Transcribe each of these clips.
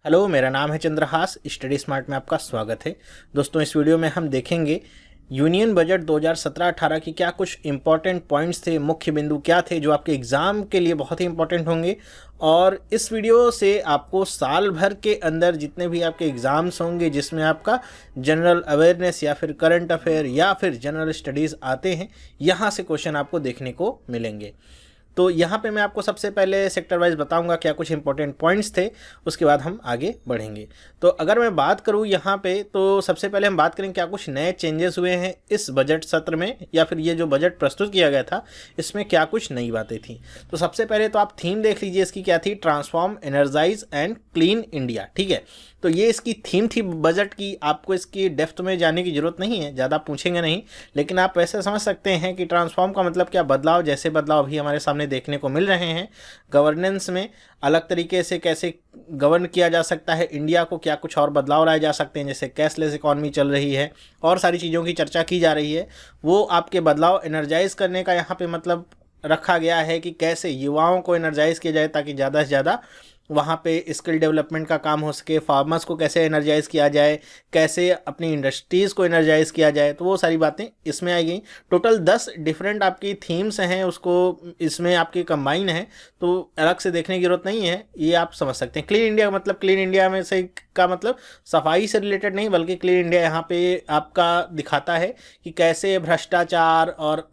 Hello, मेरा नाम है चंद्रहास। स्टडी स्मार्ट में आपका स्वागत है। दोस्तों, इस वीडियो में हम देखेंगे यूनियन बजट 2017-18 की क्या कुछ इंपॉर्टेंट पॉइंट्स थे, मुख्य बिंदु क्या थे जो आपके एग्ज़ाम के लिए बहुत ही इंपॉर्टेंट होंगे। और इस वीडियो से आपको साल भर के अंदर जितने भी आपके एग्ज़ाम्स होंगे जिसमें आपका जनरल अवेयरनेस या फिर करंट अफेयर या फिर जनरल स्टडीज़ आते हैं, यहाँ से क्वेश्चन आपको देखने को मिलेंगे। तो यहाँ पे मैं आपको सबसे पहले सेक्टर वाइज बताऊंगा क्या कुछ इंपॉर्टेंट पॉइंट्स थे, उसके बाद हम आगे बढ़ेंगे। तो अगर मैं बात करूँ यहाँ पे, तो सबसे पहले हम बात करें क्या कुछ नए चेंजेस हुए हैं इस बजट सत्र में, या फिर ये जो बजट प्रस्तुत किया गया था इसमें क्या कुछ नई बातें थी। तो सबसे पहले तो आप थीम देख लीजिए, इसकी क्या थी, transform, energise and clean India. ठीक है, तो ये इसकी थीम थी बजट की। आपको इसकी डेप्थ में जाने की ज़रूरत नहीं है, ज़्यादा पूछेंगे नहीं, लेकिन आप वैसे समझ सकते हैं कि ट्रांसफॉर्म का मतलब क्या, बदलाव। जैसे बदलाव अभी हमारे सामने देखने को मिल रहे हैं गवर्नेंस में, अलग तरीके से कैसे गवर्न किया जा सकता है इंडिया को, क्या कुछ और बदलाव लाए जा सकते हैं, जैसे कैशलेस इकॉनमी चल रही है और सारी चीज़ों की चर्चा की जा रही है। वो आपके बदलाव एनर्जाइज करने का यहाँ पे मतलब रखा गया है कि कैसे युवाओं को एनर्जाइज किया जाए ताकि ज़्यादा से ज़्यादा वहाँ पे स्किल डेवलपमेंट का काम हो सके, फार्मर्स को कैसे एनर्जाइज़ किया जाए, कैसे अपनी इंडस्ट्रीज़ को एनर्जाइज़ किया जाए। तो वो सारी बातें इसमें आई गई। टोटल 10 डिफरेंट आपकी थीम्स हैं, उसको इसमें आपकी कंबाइन है, तो अलग से देखने की जरूरत नहीं है, ये आप समझ सकते हैं। क्लीन इंडिया मतलब क्लीन इंडिया में से का मतलब सफाई से रिलेटेड नहीं, बल्कि क्लीन इंडिया यहाँ पे आपका दिखाता है कि कैसे भ्रष्टाचार और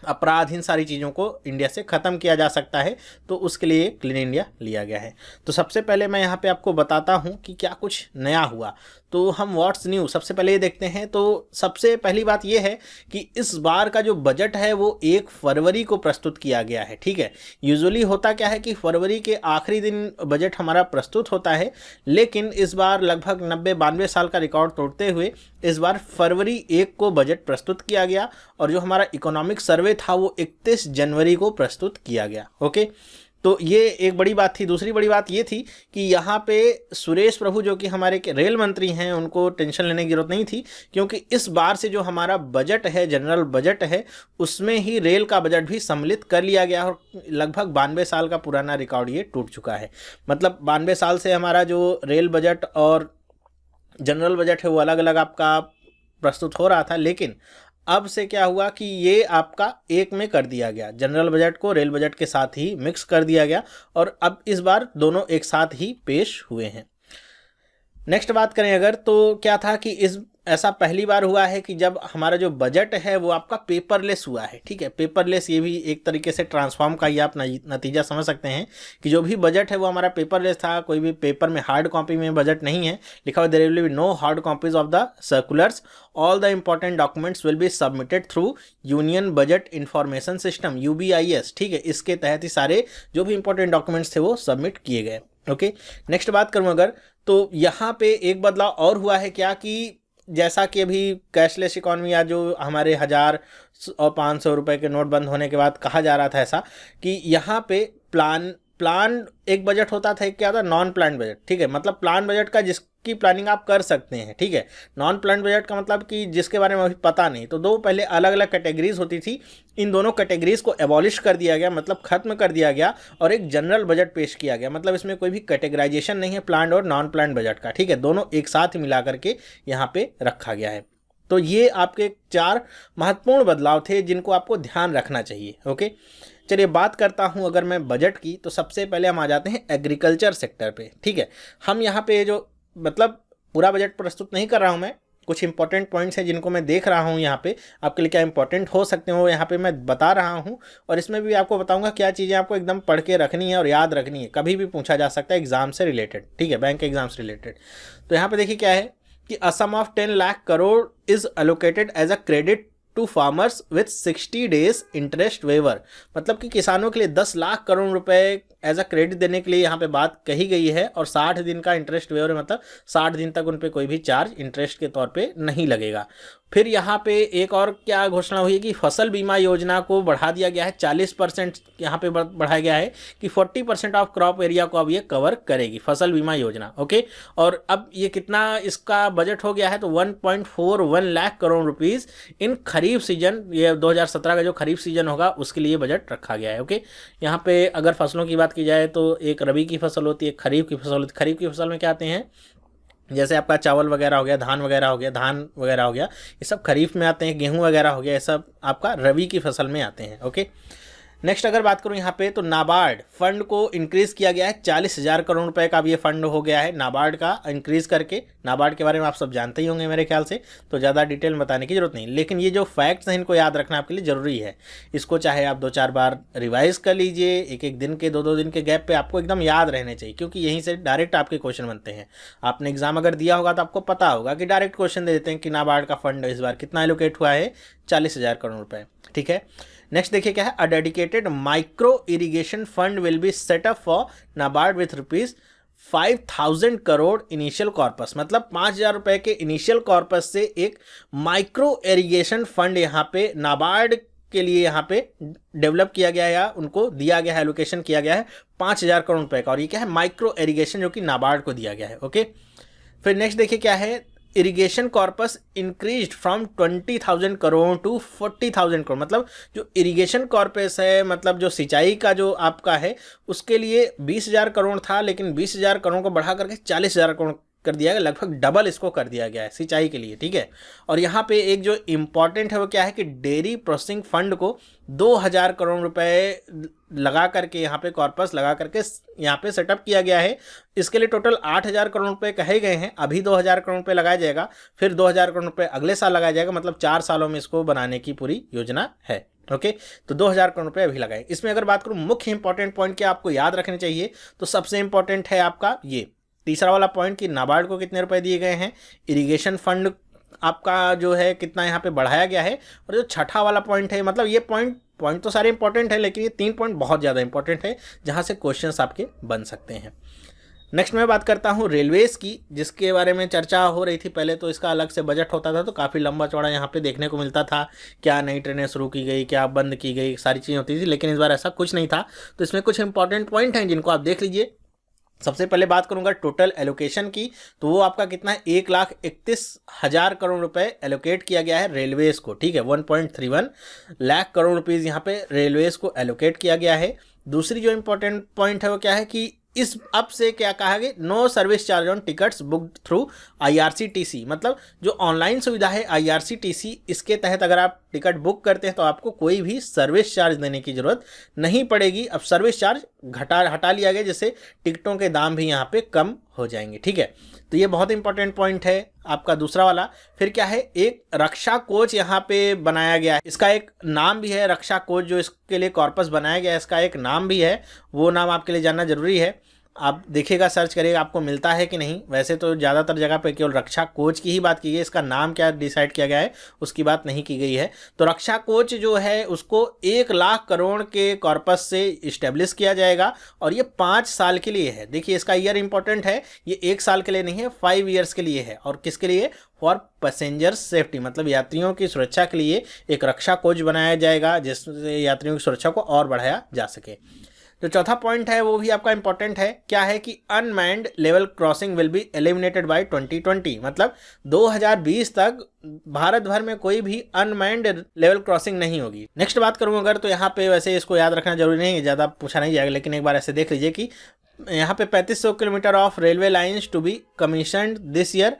अपराध, इन सारी चीज़ों को इंडिया से ख़त्म किया जा सकता है। तो उसके लिए क्लीन इंडिया लिया गया है। तो सबसे पहले मैं यहाँ पे आपको बताता हूँ कि क्या कुछ नया हुआ। तो हम व्हाट्स न्यू सबसे पहले ये देखते हैं। तो सबसे पहली बात ये है कि इस बार का जो बजट है वो 1 फरवरी को प्रस्तुत किया गया है। ठीक है, यूजुअली होता क्या है कि फरवरी के आखिरी दिन बजट हमारा प्रस्तुत होता है, लेकिन इस बार लगभग 90-92 साल का रिकॉर्ड तोड़ते हुए इस बार फरवरी 1 को बजट प्रस्तुत किया गया, और जो हमारा इकोनॉमिक सर्वे था वो 31 जनवरी को प्रस्तुत किया गया। ओके, तो ये एक बड़ी बात थी। दूसरी बड़ी बात ये थी कि यहाँ पे सुरेश प्रभु जो कि हमारे रेल मंत्री हैं, उनको टेंशन लेने की जरूरत नहीं थी, क्योंकि इस बार से जो हमारा बजट है, जनरल बजट है, उसमें ही रेल का बजट भी सम्मिलित कर लिया गया। और लगभग 92 साल का पुराना रिकॉर्ड ये टूट चुका है। मतलब 92 साल से हमारा जो रेल बजट और जनरल बजट है वो अलग अलग आपका प्रस्तुत हो रहा था, लेकिन अब से क्या हुआ कि ये आपका एक में कर दिया गया, जनरल बजट को रेल बजट के साथ ही मिक्स कर दिया गया, और अब इस बार दोनों एक साथ ही पेश हुए हैं। नेक्स्ट बात करें अगर, तो क्या था कि इस ऐसा पहली बार हुआ है कि जब हमारा जो बजट है वो आपका पेपरलेस हुआ है। ठीक है, पेपरलेस, ये भी एक तरीके से ट्रांसफॉर्म का ही आप नतीजा समझ सकते हैं कि जो भी बजट है वो हमारा पेपरलेस था। कोई भी पेपर में हार्ड कॉपी में बजट नहीं है लिखा हुआ, there will be no hard copies of the circulars, all the important documents will be submitted through union budget information system, UBIS। ठीक है, इसके तहत ही सारे जो भी इंपॉर्टेंट डॉक्यूमेंट्स थे वो सबमिट किए गए। ओके, नेक्स्ट बात करूँ अगर, तो यहाँ पे एक बदलाव और हुआ है क्या कि जैसा कि अभी कैशलेस इकॉनमी या जो हमारे 1000 और 500 रुपए के नोट बंद होने के बाद कहा जा रहा था ऐसा कि यहाँ पे प्लान एक बजट होता था, एक क्या होता है, नॉन प्लान बजट। ठीक है, मतलब प्लान बजट का जिसकी प्लानिंग आप कर सकते हैं। ठीक है, नॉन प्लान बजट का मतलब कि जिसके बारे में अभी पता नहीं। तो दो पहले अलग अलग कैटेगरीज होती थी, इन दोनों कैटेगरीज को एबॉलिश कर दिया गया, मतलब खत्म कर दिया गया, और एक जनरल बजट पेश किया गया। मतलब इसमें कोई भी कैटेगराइजेशन नहीं है प्लान और नॉन प्लान बजट का। ठीक है, दोनों एक साथ मिला करके यहाँ पे रखा गया है। तो ये आपके 4 महत्वपूर्ण बदलाव थे जिनको आपको ध्यान रखना चाहिए। ओके, चलिए बात करता हूं अगर मैं बजट की, तो सबसे पहले हम आ जाते हैं एग्रीकल्चर सेक्टर पे। ठीक है, हम यहाँ पे जो मतलब पूरा बजट प्रस्तुत नहीं कर रहा हूं मैं, कुछ इंपॉर्टेंट पॉइंट्स हैं जिनको मैं देख रहा हूं यहाँ पे आपके लिए क्या इंपॉर्टेंट हो सकते हो, यहाँ पे मैं बता रहा हूँ। और इसमें भी आपको बताऊंगा क्या चीज़ें आपको एकदम पढ़ के रखनी है और याद रखनी है, कभी भी पूछा जा सकता है एग्जाम से रिलेटेड। ठीक है, बैंक एग्जाम से रिलेटेड। तो यहाँ पे देखिए क्या है कि a sum of 10 lakh crore is allocated as a credit to farmers with 60 days interest waiver. मतलब कि किसानों के लिए 10 लाख करोड़ रुपए एज अ क्रेडिट देने के लिए यहाँ पे बात कही गई है, और 60 दिन का इंटरेस्ट वेवर है, मतलब 60 दिन तक उन पे कोई भी चार्ज इंटरेस्ट के तौर पे नहीं लगेगा। फिर यहाँ पे एक और क्या घोषणा हुई है कि फसल बीमा योजना को बढ़ा दिया गया है, 40% यहाँ पे बढ़ाया गया है कि 40% ऑफ क्रॉप एरिया को अब ये कवर करेगी फसल बीमा योजना। ओके, और अब ये कितना इसका बजट हो गया है, तो 1.41 lakh crore rupees in kharif kharif season, ये 2017 का जो खरीफ सीजन होगा उसके लिए बजट रखा गया है। ओके, यहाँ पे अगर फसलों की बात की जाए तो एक रबी की फसल होती है, एक खरीफ की फसल होती है। खरीफ की फसल में क्या आते हैं, जैसे आपका चावल वगैरह हो गया, धान वगैरह हो गया, धान वगैरह हो गया, ये सब खरीफ में आते हैं। गेहूं वगैरह हो गया, ये सब आपका रबी की फसल में आते हैं। ओके, नेक्स्ट अगर बात करूं यहाँ पे तो नाबार्ड फंड को इंक्रीज किया गया है, 40,000 करोड़ रुपए का अब ये फंड हो गया है नाबार्ड का इंक्रीज करके। नाबार्ड के बारे में आप सब जानते ही होंगे मेरे ख्याल से, तो ज़्यादा डिटेल में बताने की जरूरत नहीं, लेकिन ये जो फैक्ट्स हैं इनको याद रखना आपके लिए ज़रूरी है। इसको चाहे आप 2-4 बार रिवाइज कर लीजिए, एक एक दिन के 2-2 दिन के गैप पे आपको एकदम याद रहने चाहिए, क्योंकि यहीं से डायरेक्ट आपके क्वेश्चन बनते हैं। आपने एग्जाम अगर दिया होगा तो आपको पता होगा कि डायरेक्ट क्वेश्चन दे देते हैं कि नाबार्ड का फंड इस बार कितना एलोकेट हुआ है, 40,000 करोड़ रुपए। ठीक है, नेक्स्ट देखिए क्या है, a dedicated micro irrigation fund will be set up for NABARD with ₹5,000 crore initial corpus. मतलब 5,000 रुपए के इनिशियल कॉर्पस से एक माइक्रो इरिगेशन फंड यहाँ पे नाबार्ड के लिए यहाँ पे डेवलप किया गया है या उनको दिया गया है, एलोकेशन किया गया है 5,000 करोड़ रुपए का, और ये क्या है, माइक्रो इरिगेशन जो कि नाबार्ड को दिया गया है। ओके, फिर नेक्स्ट देखिए क्या है, irrigation corpus increased from 20,000 crore to 40,000 crore. मतलब जो इरिगेशन कॉर्पस है, मतलब जो सिंचाई का जो आपका है, उसके लिए 20,000 करोड़ था, लेकिन 20,000 करोड़ को बढ़ा करके 40,000 करोड़ कर दिया गया, लगभग डबल इसको कर दिया गया है सिंचाई के लिए। ठीक है, और यहाँ पे एक जो इम्पॉर्टेंट है वो क्या है कि डेयरी प्रोसेसिंग फंड को 2,000 करोड़ रुपए लगा करके यहाँ पे कॉर्पस लगा करके यहाँ पे सेटअप किया गया है। इसके लिए टोटल 8,000 करोड़ रुपए कहे गए हैं, अभी 2,000 करोड़ रुपए लगाया जाएगा, फिर 2,000 करोड़ रुपए अगले साल लगाया जाएगा, मतलब 4 सालों में इसको बनाने की पूरी योजना है। ओके, तो 2,000 करोड़ रुपए अभी लगाए। इसमें अगर बात करूँ मुख्य इंपॉर्टेंट पॉइंट क्या आपको याद रखने चाहिए, तो सबसे इंपॉर्टेंट है आपका ये तीसरा वाला पॉइंट कि नाबार्ड को कितने रुपए दिए गए हैं, इरिगेशन फंड आपका जो है कितना यहाँ पे बढ़ाया गया है, और जो छठा वाला पॉइंट है, मतलब ये पॉइंट तो सारे इंपॉर्टेंट है, लेकिन ये 3 पॉइंट बहुत ज़्यादा इंपॉर्टेंट है जहाँ से क्वेश्चंस आपके बन सकते हैं। नेक्स्ट मैं बात करता हूँ रेलवेज़ की, जिसके बारे में चर्चा हो रही थी। पहले तो इसका अलग से बजट होता था, तो काफ़ी लंबा चौड़ा यहाँ पे देखने को मिलता था, क्या नई ट्रेनें शुरू की गई, क्या बंद की गई, सारी चीज़ें होती थी, लेकिन इस बार ऐसा कुछ नहीं था। तो इसमें कुछ इंपॉर्टेंट पॉइंट हैं जिनको आप देख लीजिए। सबसे पहले बात करूंगा टोटल एलोकेशन की, तो वो आपका कितना है, 1,31,000 करोड़ रुपए एलोकेट किया गया है रेलवेज को। ठीक है, 1.31 लाख करोड़ रुपीज़ यहाँ पे रेलवेज को एलोकेट किया गया है। दूसरी जो इंपॉर्टेंट पॉइंट है वो क्या है कि इस अब से क्या कहा गया, no service charge on tickets booked through IRCTC। मतलब जो ऑनलाइन सुविधा है IRCTC, इसके तहत अगर आप टिकट बुक करते हैं तो आपको कोई भी सर्विस चार्ज देने की जरूरत नहीं पड़ेगी। अब सर्विस चार्ज हटा लिया गया, जिससे टिकटों के दाम भी यहाँ पे कम हो जाएंगे। ठीक है, तो ये बहुत इंपॉर्टेंट पॉइंट है आपका दूसरा वाला। फिर क्या है, एक रक्षा कोच यहाँ पे बनाया गया है, इसका एक नाम भी है रक्षा कोच, जो इसके लिए कॉर्पस बनाया गया है, इसका एक नाम भी है, वो नाम आपके लिए जानना जरूरी है। आप देखिएगा, सर्च करिएगा, आपको मिलता है कि नहीं। वैसे तो ज़्यादातर जगह पे केवल रक्षा कोच की ही बात की गई है, इसका नाम क्या डिसाइड किया गया है उसकी बात नहीं की गई है। तो रक्षा कोच जो है उसको 1 लाख करोड़ के कॉर्पस से इस्टेब्लिश किया जाएगा, और ये 5 साल के लिए है। देखिए इसका ईयर इंपॉर्टेंट है, ये 1 साल के लिए नहीं है, 5 ईयर्स के लिए है। और किसके लिए, फॉर पैसेंजर सेफ्टी, मतलब यात्रियों की सुरक्षा के लिए एक रक्षा कोच बनाया जाएगा, जिससे यात्रियों की सुरक्षा को और बढ़ाया जा सके। जो चौथा पॉइंट है वो भी आपका इंपॉर्टेंट है, क्या है कि unmanned level crossing will be eliminated bye 2020। मतलब 2020 तक भारत भर में कोई भी अनमैन्ड लेवल क्रॉसिंग नहीं होगी। नेक्स्ट बात करूँ अगर, तो यहाँ पे वैसे इसको याद रखना जरूरी नहीं है, ज़्यादा पूछा नहीं जाएगा, लेकिन एक बार ऐसे देख लीजिए कि यहाँ पे 3500 kilometre of railway lines to be commissioned this year,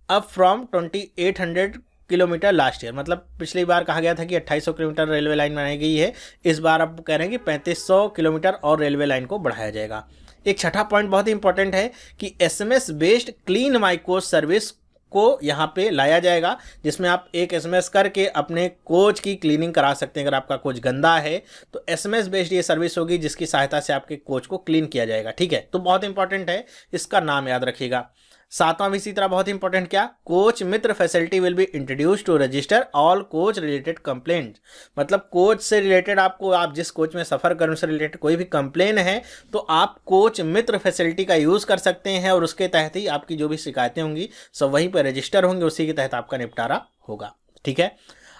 up from 2,800 kilometre last year. मतलब पिछली बार कहा गया था कि 2,800 किलोमीटर रेलवे लाइन बनाई गई है, इस बार अब कह रहे हैं कि 3,500 किलोमीटर और रेलवे लाइन को बढ़ाया जाएगा। एक छठा पॉइंट बहुत ही इंपॉर्टेंट है कि SMS based clean my coach service को यहाँ पे लाया जाएगा, जिसमें आप एक SMS करके अपने कोच की क्लीनिंग करा सकते हैं। अगर आपका कोच गंदा है तो SMS बेस्ड ये सर्विस होगी, जिसकी सहायता से आपके कोच को क्लीन किया जाएगा। ठीक है, तो बहुत इंपॉर्टेंट है, इसका नाम याद रखिएगा। सातवां भी इसी तरह बहुत इंपॉर्टेंट, क्या, coach Mitra facility will be introduce to register all coach related complaint. मतलब कोच से रिलेटेड आपको, आप जिस कोच में सफ़र करें उससे रिलेटेड कोई भी कंप्लेन है तो आप कोच मित्र फैसिलिटी का यूज़ कर सकते हैं, और उसके तहत ही आपकी जो भी शिकायतें होंगी सब वहीं पर रजिस्टर होंगी, उसी के तहत आपका निपटारा होगा। ठीक है,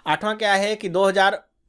आठवां क्या है कि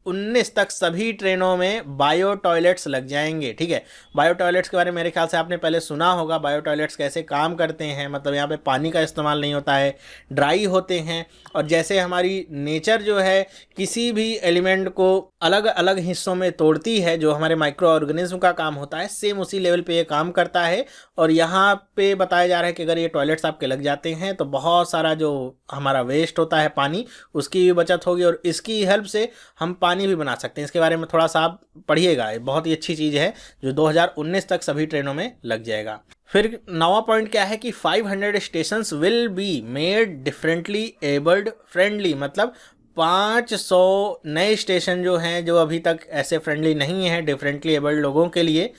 2019 तक सभी ट्रेनों में बायो टॉयलेट्स लग जाएंगे। ठीक है, बायो टॉयलेट्स के बारे में मेरे ख्याल से आपने पहले सुना होगा। बायो टॉयलेट्स कैसे काम करते हैं, मतलब यहाँ पे पानी का इस्तेमाल नहीं होता है, ड्राई होते हैं। और जैसे हमारी नेचर जो है किसी भी एलिमेंट को अलग अलग हिस्सों में तोड़ती है, जो हमारे माइक्रो ऑर्गेनिज्म का काम होता है, सेम उसी लेवल पे ये काम करता है। और यहाँ पे बताया जा रहा है कि अगर ये टॉयलेट्स आपके लग जाते हैं तो बहुत सारा जो हमारा वेस्ट होता है पानी, उसकी भी बचत होगी और इसकी हेल्प से हम पानी भी बना सकते हैं। इसके बारे में थोड़ा सा आप पढ़िएगा, बहुत ही अच्छी चीज़ है जो 2019 तक सभी ट्रेनों में लग जाएगा। फिर नवा पॉइंट क्या है कि 500 stations will be made differently abled friendly, मतलब 500 नए स्टेशन जो हैं जो अभी तक ऐसे फ्रेंडली नहीं हैं डिफरेंटली एबल्ड लोगों के लिए,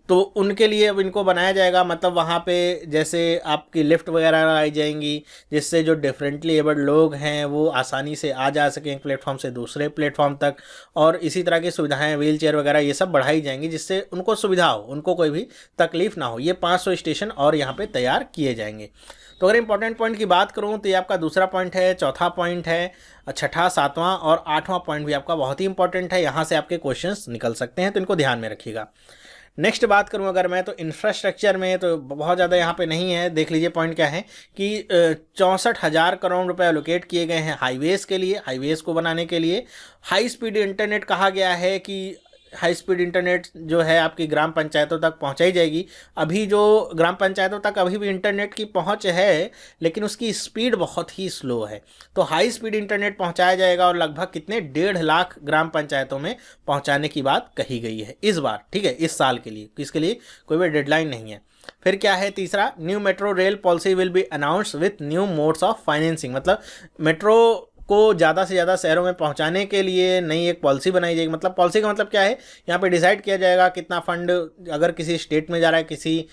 तो उनके लिए अब इनको बनाया जाएगा। मतलब वहाँ पे जैसे आपकी लिफ्ट वगैरह लगाई जाएंगी, जिससे जो डिफरेंटली एबल्ड लोग हैं वो आसानी से आ जा सकें एक प्लेटफॉर्म से दूसरे प्लेटफॉर्म तक। और इसी तरह की सुविधाएं, व्हील चेयर वगैरह ये सब बढ़ाई जाएंगी, जिससे उनको सुविधा हो, उनको कोई भी तकलीफ ना हो। ये 500 स्टेशन और यहाँ पे तैयार किए जाएंगे। तो अगर इंपॉर्टेंट पॉइंट की बात करूँ तो ये आपका दूसरा पॉइंट है, चौथा पॉइंट है, छठा, सातवां और आठवां पॉइंट भी आपका बहुत ही इंपॉर्टेंट है। यहाँ से आपके क्वेश्चंस निकल सकते हैं, तो इनको ध्यान में रखिएगा। नेक्स्ट बात करूं अगर मैं, तो इंफ्रास्ट्रक्चर में तो बहुत ज़्यादा यहाँ पे नहीं है। देख लीजिए पॉइंट क्या है कि 64,000 करोड़ रुपए एलोकेट किए गए हैं हाईवेज़ के लिए, हाईवेज़ को बनाने के लिए। हाई स्पीड इंटरनेट कहा गया है कि हाई स्पीड इंटरनेट जो है आपकी ग्राम पंचायतों तक पहुंचाई जाएगी। अभी जो ग्राम पंचायतों तक अभी भी इंटरनेट की पहुंच है, लेकिन उसकी स्पीड बहुत ही स्लो है। तो हाई स्पीड इंटरनेट पहुंचाया जाएगा और लगभग कितने 1.5 लाख ग्राम पंचायतों में पहुंचाने की बात कही गई है इस बार। ठीक है, इस साल के लिए, इसके लिए कोई भी डेडलाइन नहीं है। फिर क्या है तीसरा, new metro rail policy will be announced with new modes of financing, मतलब मेट्रो को ज़्यादा से ज़्यादा शहरों में पहुंचाने के लिए नई एक पॉलिसी बनाई जाएगी। मतलब पॉलिसी का मतलब क्या है, यहाँ पे डिसाइड किया जाएगा कितना फंड, अगर किसी स्टेट में जा रहा है, किसी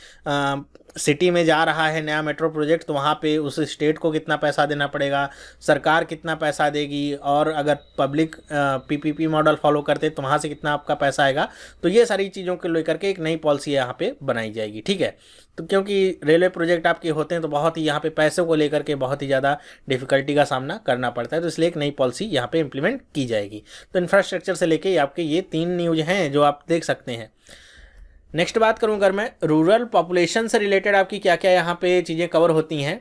सिटी में जा रहा है नया मेट्रो प्रोजेक्ट, तो वहाँ पे उस स्टेट को कितना पैसा देना पड़ेगा, सरकार कितना पैसा देगी, और अगर पब्लिक पीपीपी मॉडल फॉलो करते तो वहाँ से कितना आपका पैसा आएगा। तो ये सारी चीज़ों को लेकर के एक नई पॉलिसी यहाँ पे बनाई जाएगी। ठीक है, तो क्योंकि रेलवे प्रोजेक्ट आपके होते हैं तो बहुत ही यहाँ पे पैसों को लेकर के बहुत ही ज़्यादा डिफिकल्टी का सामना करना पड़ता है, तो इसलिए एक नई पॉलिसी यहाँ पे इम्प्लीमेंट की जाएगी। तो इंफ्रास्ट्रक्चर से लेके आपके ये 3 न्यूज़ हैं जो आप देख सकते हैं। नेक्स्ट बात करूँ अगर मैं, रूरल पॉपुलेशन से रिलेटेड आपकी क्या क्या यहाँ पे चीज़ें कवर होती हैं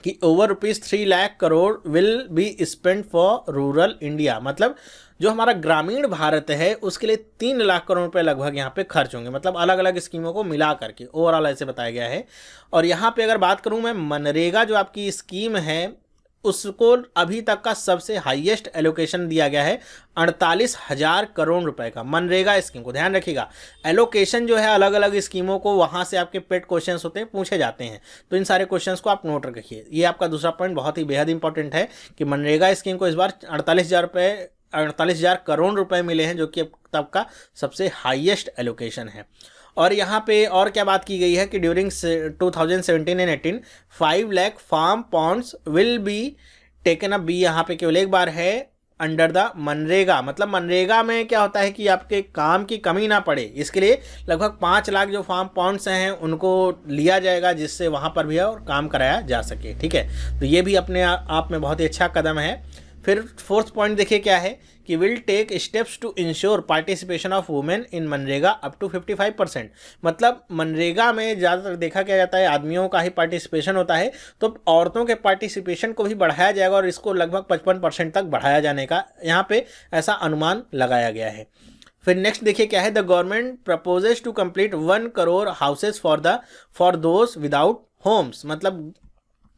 कि over ₹3 lakh crore will be spend for rural India, मतलब जो हमारा ग्रामीण भारत है उसके लिए 3 लाख करोड़ रुपए लगभग यहाँ पे खर्च होंगे, मतलब अलग अलग स्कीमों को मिला करके ओवरऑल ऐसे बताया गया है। और यहाँ पे अगर बात करूँ मैं, मनरेगा जो आपकी स्कीम है उसको अभी तक का सबसे हाईएस्ट एलोकेशन दिया गया है 48,000 करोड़ रुपए का, मनरेगा स्कीम को। ध्यान रखिएगा, एलोकेशन जो है अलग अलग स्कीमों को, वहाँ से आपके पेड क्वेश्चंस होते हैं, पूछे जाते हैं, तो इन सारे क्वेश्चंस को आप नोट रखिए। ये आपका दूसरा पॉइंट बहुत ही बेहद इंपॉर्टेंट है कि मनरेगा स्कीम को इस बार 48,000 करोड़ रुपए मिले हैं, जो कि अब तक का सबसे हाईएस्ट एलोकेशन है। और यहाँ पे और क्या बात की गई है कि during 2017 and 18 5 lakh farm ponds will be taken up, be यहाँ पे केवल एक बार है, अंडर द मनरेगा। मतलब मनरेगा में क्या होता है कि आपके काम की कमी ना पड़े, इसके लिए लगभग 5 लाख जो फार्म पॉन्ड्स हैं उनको लिया जाएगा, जिससे वहाँ पर भी और काम कराया जा सके। ठीक है, तो ये भी अपने आप में बहुत ही अच्छा कदम है। फिर फोर्थ पॉइंट देखिए क्या है कि will take steps to ensure participation of women in मनरेगा अप टू 55%, मतलब मनरेगा में ज़्यादातर देखा क्या जाता है आदमियों का ही पार्टिसिपेशन होता है, तो औरतों के पार्टिसिपेशन को भी बढ़ाया जाएगा और इसको लगभग 55% तक बढ़ाया जाने का यहाँ पे ऐसा अनुमान लगाया गया है। फिर नेक्स्ट देखिए क्या है, the government proposes to complete 1 crore houses for those without homes, मतलब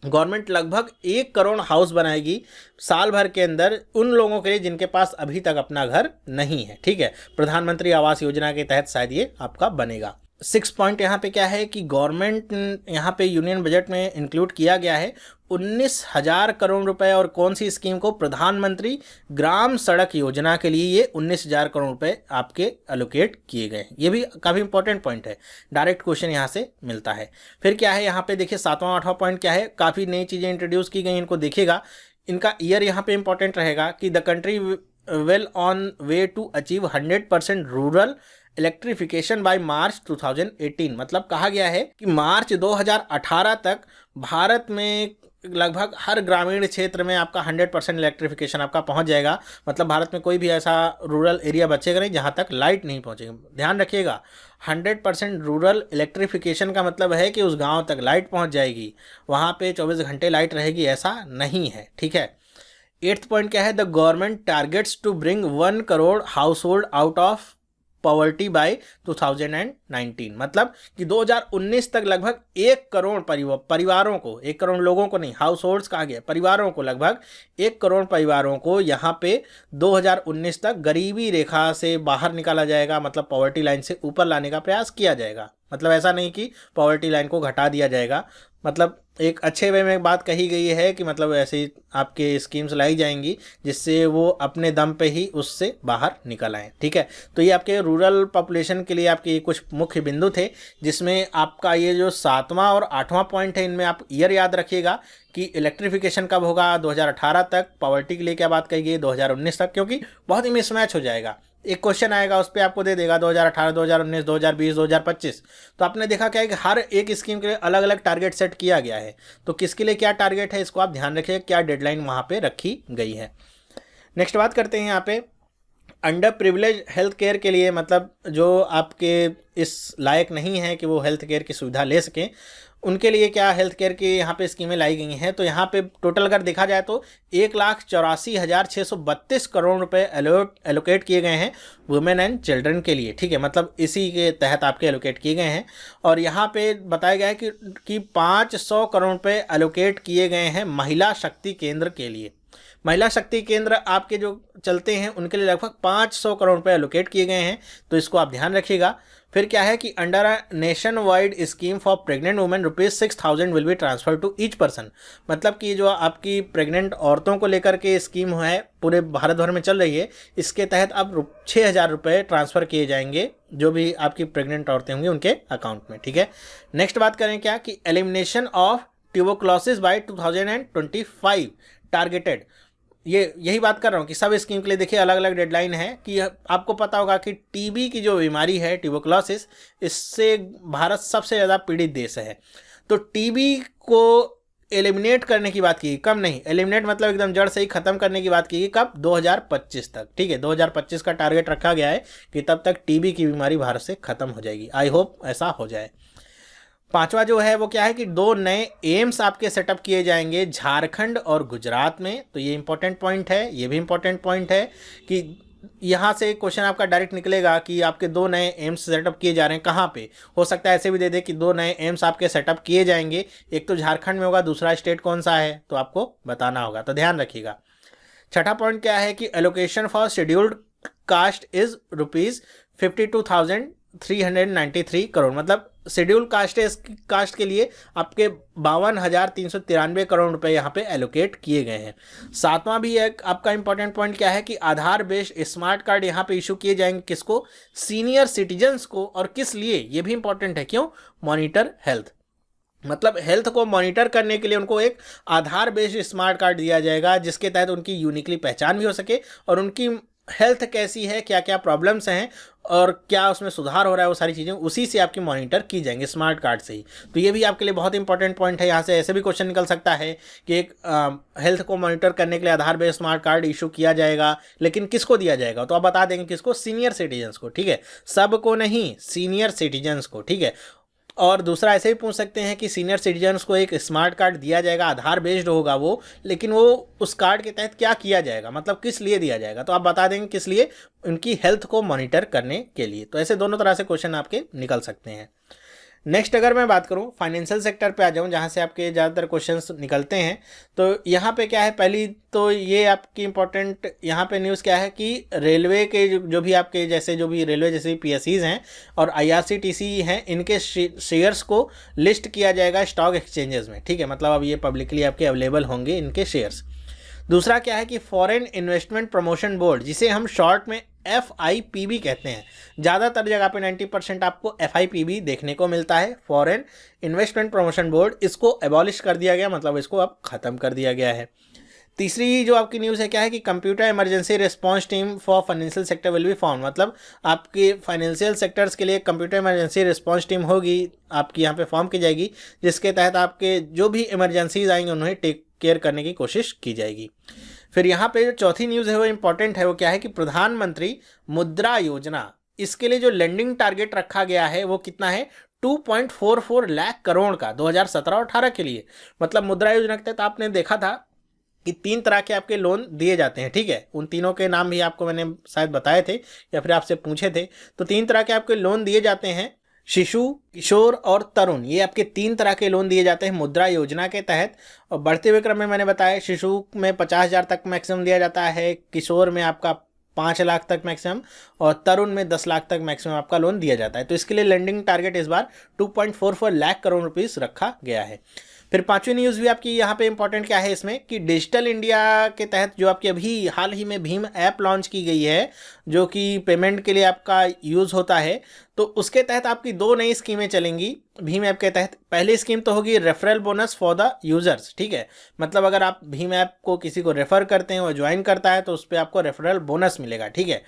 गवर्नमेंट लगभग 1 करोड़ हाउस बनाएगी साल भर के अंदर उन लोगों के लिए जिनके पास अभी तक अपना घर नहीं है। ठीक है, प्रधानमंत्री आवास योजना के तहत शायद ये आपका बनेगा। 6 पॉइंट यहाँ पे क्या है कि गवर्नमेंट यहाँ पे यूनियन बजट में इंक्लूड किया गया है 19,000 करोड़ रुपए, और कौन सी स्कीम को, प्रधानमंत्री ग्राम सड़क योजना के लिए ये 19,000 करोड़ रुपए आपके एलोकेट किए गए हैं। ये भी काफ़ी इंपॉर्टेंट पॉइंट है, डायरेक्ट क्वेश्चन यहाँ से मिलता है। फिर क्या है यहाँ पे देखिए 7वां 8वां पॉइंट क्या है, काफ़ी नई चीज़ें इंट्रोड्यूस की गई, इनको देखिएगा। इनका ईयर यहाँ पे इंपॉर्टेंट रहेगा कि the country well on way to achieve 100% rural electrification by March 2018, मतलब कहा गया है कि मार्च 2018 तक भारत में लगभग हर ग्रामीण क्षेत्र में आपका 100% इलेक्ट्रिफिकेशन आपका पहुंच जाएगा। मतलब भारत में कोई भी ऐसा रूरल एरिया बचेगा नहीं जहां तक लाइट नहीं पहुंचेगी। ध्यान रखिएगा, 100% रूरल इलेक्ट्रिफिकेशन का मतलब है कि उस गांव तक लाइट पहुंच जाएगी, वहां पे 24 घंटे लाइट रहेगी, ऐसा नहीं है। ठीक है। 8th पॉइंट क्या है, the government targets to bring 1 crore household out of poverty by 2019। मतलब कि 2019 तक लगभग 1 करोड़ परिवारों को, 1 करोड़ लोगों को नहीं, हाउस होल्ड्स कहा गया, परिवारों को, लगभग 1 करोड़ परिवारों को यहाँ पे 2019 तक गरीबी रेखा से बाहर निकाला जाएगा। मतलब पॉवर्टी लाइन से ऊपर लाने का प्रयास किया जाएगा। मतलब ऐसा नहीं कि पॉवर्टी लाइन को घटा दिया जाएगा। मतलब एक अच्छे वे में बात कही गई है कि मतलब ऐसी आपके स्कीम्स लाई जाएंगी जिससे वो अपने दम पे ही उससे बाहर निकल आएँ। ठीक है। तो ये आपके रूरल पॉपुलेशन के लिए आपके कुछ मुख्य बिंदु थे, जिसमें आपका ये जो 7वां और 8वां पॉइंट है, इनमें आप ईयर याद रखिएगा कि इलेक्ट्रिफिकेशन कब होगा, 2018 तक। पॉवर्टी के लिए क्या बात कही गई, 2019 तक, क्योंकि बहुत ही मिसमैच हो जाएगा। एक क्वेश्चन आएगा उस पर आपको दे देगा 2018, 2019, 2020, 2025। तो आपने देखा क्या है कि हर एक स्कीम के लिए अलग अलग टारगेट सेट किया गया है। तो किसके लिए क्या टारगेट है, इसको आप ध्यान रखिए, क्या डेडलाइन वहाँ पे रखी गई है। नेक्स्ट बात करते हैं यहाँ पे अंडर प्रिविलेज हेल्थ केयर के लिए, मतलब जो आपके इस लायक नहीं है कि वो हेल्थ केयर की सुविधा ले सकें, उनके लिए क्या हेल्थ केयर की यहाँ पे स्कीमें लाई गई हैं। तो यहाँ पे टोटल अगर देखा जाए तो 1,84,632 करोड़ रुपए एलोकेट किए गए हैं वुमेन एंड चिल्ड्रन के लिए। ठीक है। मतलब इसी के तहत आपके एलोकेट किए गए हैं। और यहाँ पे बताया गया है कि 500 करोड़ रुपए एलोकेट किए गए हैं महिला शक्ति केंद्र के लिए। महिला शक्ति केंद्र आपके जो चलते हैं उनके लिए लगभग 500 करोड़ रुपए एलोकेट किए गए हैं। तो इसको आप ध्यान रखिएगा। फिर क्या है कि under a nationwide scheme for pregnant women ₹6,000 will be transfer to each person. मतलब कि जो आपकी प्रेग्नेंट औरतों को लेकर के स्कीम है पूरे भारत भर में चल रही है, इसके तहत अब 6,000 रुपये ट्रांसफ़र किए जाएंगे जो भी आपकी प्रेग्नेंट औरतें होंगी उनके अकाउंट में। ठीक है। नेक्स्ट बात करें क्या कि elimination of tuberculosis by 2025 targeted. यही बात कर रहा हूँ कि सब स्कीम के लिए देखिए अलग अलग डेडलाइन है। कि आपको पता होगा कि टीबी की जो बीमारी है ट्यूबरक्लोसिस, इससे भारत सबसे ज़्यादा पीड़ित देश है। तो टीबी को एलिमिनेट करने की बात की, कम नहीं, एलिमिनेट मतलब एकदम जड़ से ही ख़त्म करने की बात की कब, 2025 तक। ठीक है। 2025 का टारगेट रखा गया है कि तब तक टीबी की बीमारी भारत से ख़त्म हो जाएगी। आई होप ऐसा हो जाए। 5वां जो है वो क्या है कि 2 नए एम्स आपके सेटअप किए जाएंगे झारखंड और गुजरात में। तो ये इंपॉर्टेंट पॉइंट है, ये भी इंपॉर्टेंट पॉइंट है कि यहाँ से क्वेश्चन आपका डायरेक्ट निकलेगा कि आपके 2 नए एम्स सेटअप किए जा रहे हैं कहाँ पे। हो सकता है ऐसे भी दे दे कि 2 नए एम्स आपके सेटअप किए जाएंगे, एक तो झारखंड में होगा, दूसरा स्टेट कौन सा है तो आपको बताना होगा। तो ध्यान रखिएगा। 6वां पॉइंट क्या है कि allocation for scheduled caste is ₹52,393 crore. मतलब शेड्यूल कास्ट के लिए आपके 52,393 करोड़ रुपए यहाँ पे एलोकेट किए गए हैं। 7वां भी एक आपका इंपॉर्टेंट पॉइंट क्या है कि आधार बेस्ड स्मार्ट कार्ड यहाँ पे इशू किए जाएंगे, किसको, सीनियर सिटीजन्स को। और किस लिए, ये भी इंपॉर्टेंट है, क्यों, मॉनिटर हेल्थ। मतलब हेल्थ को मॉनिटर करने के लिए उनको एक आधार बेस्ड स्मार्ट कार्ड दिया जाएगा जिसके तहत उनकी यूनिकली पहचान भी हो सके और उनकी हेल्थ कैसी है, क्या क्या प्रॉब्लम्स हैं और क्या उसमें सुधार हो रहा है, वो सारी चीज़ें उसी से आपकी मॉनिटर की जाएंगी स्मार्ट कार्ड से ही। तो ये भी आपके लिए बहुत इंपॉर्टेंट पॉइंट है। यहाँ से ऐसे भी क्वेश्चन निकल सकता है कि एक हेल्थ को मॉनिटर करने के लिए आधार बेस्ड स्मार्ट कार्ड इशू किया जाएगा, लेकिन किसको दिया जाएगा, तो आप बता देंगे किसको, सीनियर सिटीजन्स को। ठीक है। सबको नहीं, सीनियर सिटीजन्स को। ठीक है। और दूसरा ऐसे भी पूछ सकते हैं कि सीनियर सिटीजन्स को एक स्मार्ट कार्ड दिया जाएगा, आधार बेस्ड होगा वो, लेकिन वो उस कार्ड के तहत क्या किया जाएगा, मतलब किस लिए दिया जाएगा, तो आप बता देंगे किस लिए, उनकी हेल्थ को मॉनिटर करने के लिए। तो ऐसे दोनों तरह से क्वेश्चन आपके निकल सकते हैं। नेक्स्ट अगर मैं बात करूं फाइनेंशियल सेक्टर पे आ जाऊं जहां से आपके ज़्यादातर क्वेश्चंस निकलते हैं, तो यहाँ पे क्या है, पहली तो ये आपकी इंपॉर्टेंट यहाँ पे न्यूज़ क्या है कि रेलवे के जो भी आपके जैसे जो भी रेलवे जैसे पीएससीज हैं और आईआरसीटीसी हैं, इनके शेयर्स को लिस्ट किया जाएगा स्टॉक एक्सचेंजेस में। ठीक है। मतलब अब ये पब्लिकली आपके अवेलेबल होंगे इनके शेयर्स। दूसरा क्या है कि फॉरेन इन्वेस्टमेंट प्रमोशन बोर्ड, जिसे हम शॉर्ट में FIPB कहते हैं, ज़्यादातर जगह पे 90% आपको FIPB देखने को मिलता है, फॉरेन इन्वेस्टमेंट प्रमोशन बोर्ड, इसको एबॉलिश कर दिया गया, मतलब इसको अब ख़त्म कर दिया गया है। तीसरी जो आपकी न्यूज़ है क्या है कि computer emergency response team for financial sector will be form, मतलब आपके फाइनेंशियल सेक्टर्स के लिए कंप्यूटर इमरजेंसी रिस्पांस टीम होगी, आपकी यहाँ पे फॉर्म की जाएगी, जिसके तहत आपके जो भी इमरजेंसीज आएंगे उन्हें टेक केयर करने की कोशिश की जाएगी। फिर यहाँ पे जो चौथी न्यूज़ है वो इंपॉर्टेंट है, वो क्या है कि प्रधानमंत्री मुद्रा योजना, इसके लिए जो लेंडिंग टारगेट रखा गया है वो कितना है, 2.44 लाख करोड़ का 2017-18 के लिए। मतलब मुद्रा योजना के तहत आपने देखा था कि 3 तरह के आपके लोन दिए जाते हैं, ठीक है, उन तीनों के नाम भी आपको मैंने शायद बताए थे या फिर आपसे पूछे थे। तो 3 तरह के आपके लोन दिए जाते हैं, शिशु, किशोर और तरुण, ये आपके 3 तरह के लोन दिए जाते हैं मुद्रा योजना के तहत। और बढ़ते हुए क्रम में मैंने बताया शिशु में 50,000 तक मैक्सिमम दिया जाता है, किशोर में आपका 5 लाख तक मैक्सिमम और तरुण में 10 लाख तक मैक्सिमम आपका लोन दिया जाता है। तो इसके लिए लेंडिंग टारगेट इस बार 2.44 लाख करोड़ रुपीस रखा गया है। फिर पांचवी न्यूज़ भी आपकी यहाँ पे इंपॉर्टेंट क्या है इसमें कि डिजिटल इंडिया के तहत जो आपकी अभी हाल ही में भीम ऐप लॉन्च की गई है, जो कि पेमेंट के लिए आपका यूज़ होता है, तो उसके तहत आपकी 2 नई स्कीमें चलेंगी भीम ऐप के तहत। पहली स्कीम तो होगी referral bonus for the users, ठीक है, मतलब अगर आप भीम ऐप को किसी को रेफ़र करते हैं और ज्वाइन करता है तो उस पर आपको रेफरल बोनस मिलेगा, ठीक है।